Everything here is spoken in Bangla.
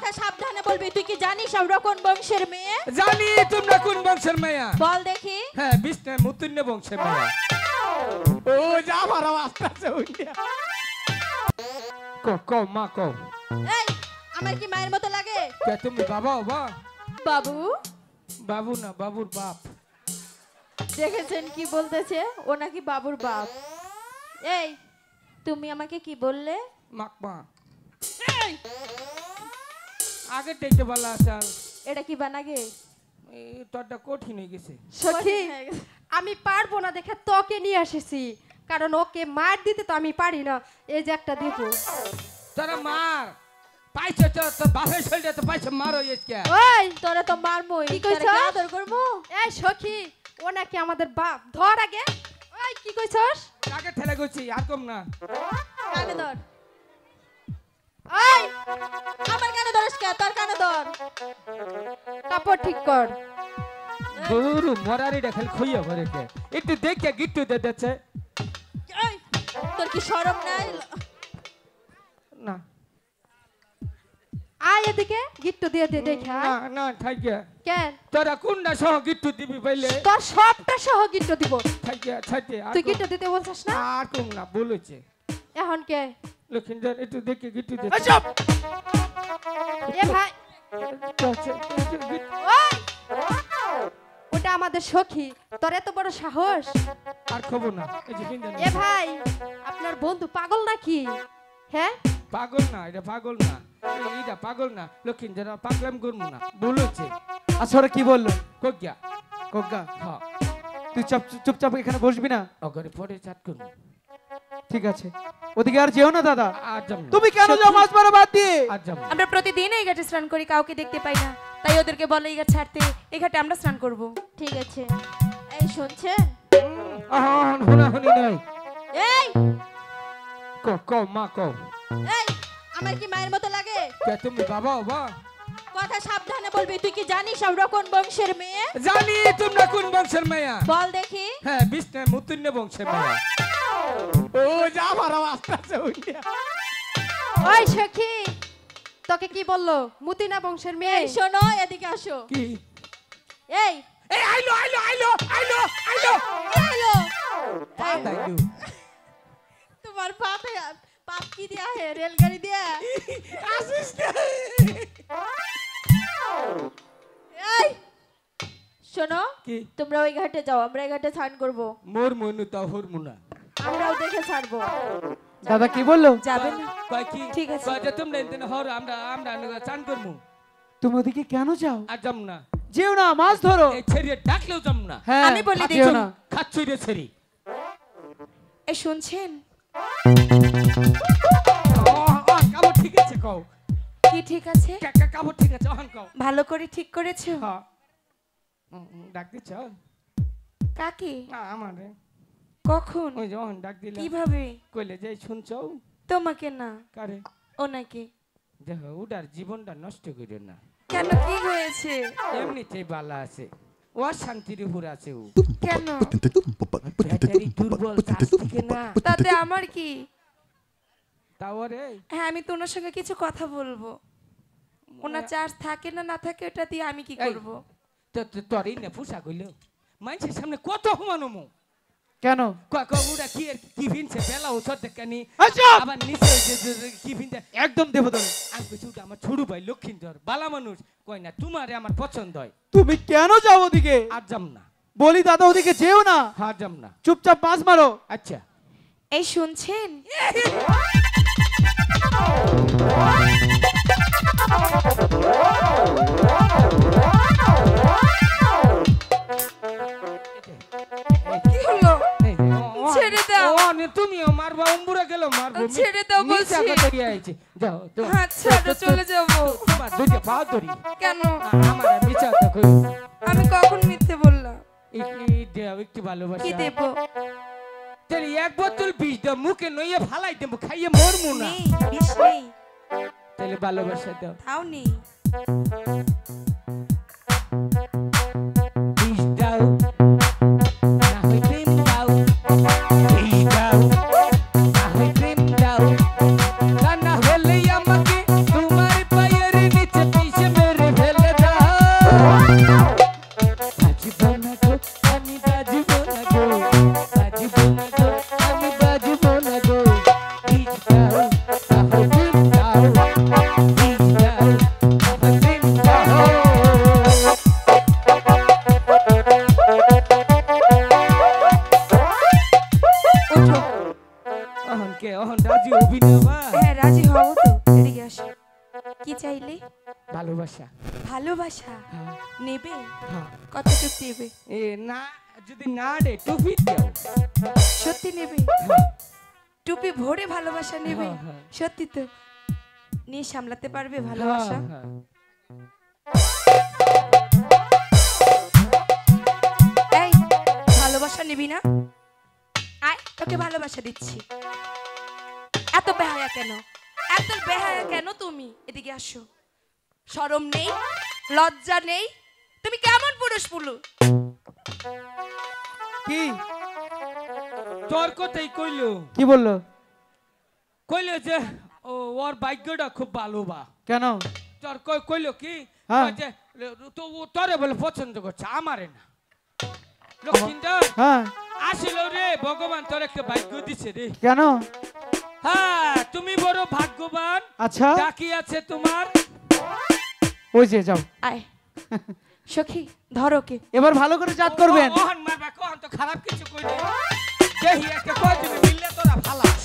কথা সাবধানে বলবি। তুই কি জানিস আমরা কোন বংশের মেয়ে? জানি তোমরা কোন বংশের মেয়ে। বল দেখি। হ্যাঁ, বিষ্ণু মুতুন্য বংশের মেয়ে। ও যা আমার আওয়াজটা শুনিয়া কও মা কও। এই আমার কি মায়ের মতো লাগে? কে তুমি বাবা বাবা? বাবু বাবু না, বাবুর বাপ। দেখেছেন কি বলতেছে, ও নাকি বাবুর বাপ। এই তুমি আমাকে কি বললে? মাকমা। এই আগে দেখতে ভালো আছে। এটা কি বানাগে? এই তোরটা কঠিন হয়ে গেছে সখী। আমি পারবো না দেখে তোকে নিয়ে এসেছি, কারণ ওকে মার দিতে তো আমি পারি না। এই যে একটা দিব। তোরা মার পাইছে তো, তোর বাপের শরীরে তো পাইছে মারো এসকে। ওই তোরা তো মারমই। কি কইছস? তোরা কি আদর করবো? এই সখী, ও নাকি আমাদের বাপ। ধর আগে। ওই কি কইছস? কাকে ঠেলে গেছি আর কম না। কানে ধর। ওই আমার কানে ধরস কে? তোর কানে ধর। কাপড় ঠিক কর। দূর মরারিটা খালি খুইয়া ভরে কে একটু দেখে গিট্টু দে দেছে। এই তোর কি শরম নাই? না আয় এদিকে, গিট্টু দিয়ে দে দেখে। না না থাইকে। কেন? তোরা কোনটা সহ গিট্টু দিবি পাইলে? তোর সবটা সহ গিট্টু দিব। থাইকে ছাইতে তুই গিট্টু দিতে বলছস না? আর কম না বলেছে। এখন কে? লক্ষিন্দর একটু দেখে গিট্টু দে। চুপ। এ ভাই, ওই ওটা আমাদের সখী। তোর এত বড় সাহস? আর খবর না। এই যে কিন্দর এ ভাই, আপনার বন্ধু পাগল নাকি? হ্যাঁ পাগল না, এটা পাগল না, এটা পাগল না। লক্ষিন্দর পাগলাম করবো না বলেছে। আচ্ছা ওরা কি বললো? কজ্ঞা কজ্ঞা, হ্যাঁ তুই চুপচাপ এখানে বসবি না? ওখানে পরে চাট করবো। ঠিক আছে, ওদিকে আর যেও না দাদা। আর যাম না। তুমি কেন যাও মাছ মারা বাদ দিয়ে? আর যাম না। আমরা প্রতিদিন এই ঘাটে স্নান করি, কাউকে দেখতে পাই না, তাই ওদেরকে বলে এই ঘাট ছাড়তে। এই ঘাটে আমরা স্নান করব। ঠিক আছে। এই শুনছেন? হুনাহুনি নাই। এই কও মা কও। এই আমার কি মায়ের মতো লাগে? কে তুমি বাবা বাবা? কথা সাবধানে বলবি। তুই কি জানিস আমরা কোন বংশের মেয়ে? জানি তোমরা কোন বংশের মেয়ে। বল দেখি। হ্যাঁ, বিষ্ণু মুতুন্য বংশের মেয়ে। ও যা আমার আওয়াজটা শুনিয়া ওই সখী, তোকে কি বললো? মুতিনা বংশের মেয়ে। এই শোনো, এদিকে আসো। কি? এই এই আইলো আইলো আইলো আইলো আইলো কি হলো? পাপ আইলো। তোমার পাপে পাপ কি দিয়া হে? রেলগাড়ি দিয়া? আসিস না। এই শোনো, কি? তোমরা ওই ঘাটে যাও, আমরা এই ঘাটে স্নান করব। মোর মনু তা হরমুনা। আমরাও দেখে ছাড়বো। দাদা কি বললো? যাবেন না? কয় কি? ঠিক আছে। কয় যে তোমরা এদিন হর আমরা আমরা চান করমু। তুমি ওদিকে কেন যাও? আর যাম না। যেও না, মাছ ধরো। এই ছেড়ে ডাকলেও যাম না। হ্যাঁ, আমি বলি যেও দেখুন। না। খাচ্ছই রে ছেড়ি। এই শুনছেন? কাপড় ঠিক আছে কও। কি ঠিক আছে? কাপড় ঠিক আছে অহন কও। ভালো করে ঠিক করেছো? হ্যাঁ। ডাক দিছ? কাকে? আমারে। কখন? ওই যে অহন ডাক দিলা। কিভাবে? কইলে যে শুনছো? তোমাকে না, কারে? ওনাকে। দেখো উডার জীবনটা নষ্ট করিও না। কেন, কি হয়েছে? এমনিতেই বালা আছে, ও শান্তির উপর আছে। ও কেন? ব্যাটারি দুর্বল, চার্জ থাকে না। তাতে আমার কি? তাও রে হ্যাঁ, আমি তো ওনার সঙ্গে কিছু কথা বলবো। ওনার চার্জ থাকে না না থাকে, ওটা দিয়ে আমি কি করব? তোরই না পোশাক হইলো মানুষের সামনে কত হুমানুমু। কেন? উড়া কি কি ভিনছে বেলা ওষুধ দেখানি আচ্ছা আবার নিচে কি ভিনতে একদম দেবো তুমি। আমি কইছি ওটা আমার ছোট ভাই লক্ষিন্দর বালা মানুষ। কই না তোমারে আমার পছন্দ হয়। তুমি কেন যাও ওদিকে? আর যাম না। বলি দাদা ওদিকে যেও না। হ্যাঁ যাম না। চুপচাপ মাছ মারো। আচ্ছা এই শুনছেন? কি হলো? ছেড়ে দাও। তুমিও মারবা, অম্বুরা গেল মারবো। ছেড়ে দাও বলছি। যাও তো। আচ্ছা, চলে যাবো। তোমার দুইটা পা ধরি। কেন? আমার মিছা তো কই। আমি কখন মিথ্যে বললাম? একটু ভালোবাসা। কি দেব? তাহলে এক বোতল বিষ দাও, মুখে নইয়ে ফালাই দেবো, খাইয়ে মরমু না। নেই, বিষ নেই। তাহলে ভালোবাসা দাও। তাও নেই। বিষ দাও, না হয় প্রেম দাও। বিষ দাও, না হয় প্রেম দাও। তা না হলে আমাকে তোমার পায়ের নিচে চাইলে? ভালোবাসা। ভালোবাসা হ্যাঁ, নেবে? হ্যাঁ। কতটুক দেবে? এ না, যদি না দে টুপি দাও। সত্যি নেবে? হ্যাঁ, টুপি ভরে ভালোবাসা নেবে? হ্যাঁ, হ্যাঁ। সত্যি তো? নিয়ে সামলাতে পারবে ভালোবাসা? হ্যাঁ, হ্যাঁ। এই ভালোবাসা নিবি না? আয় তোকে ভালোবাসা দিচ্ছি। এত বেহায়া কেন? এত বেহায়া কেন তুমি? এদিকে আসো। শরম নেই, লজ্জা নেই? তুমি কেমন পুরুষ পুলু? কি তোর কথাই কইলো। কি বললো? কইলো যে ওর ভাগ্যটা খুব ভালো বা। কেন? তোর কইলো কি? হ্যাঁ। কয় যে ও তোরে বলে পছন্দ করছে, আমারে না। লক্ষ্মীন্দর হ্যাঁ, আসিল রে, ভগবান তোর একটা ভাগ্য দিছে রে। কেন? হ্যাঁ, তুমি বড় ভাগ্যবান। আচ্ছা, ডাকি আছে তোমার। ওই যে যাও, আয় সখী ধরো কে। এবার ভালো করে জাত করবেন। ওহন মারবা, কহন তো খারাপ কিছু কইনি। দেহি একটা কয় দিবি মিললে তোরা ভালাস।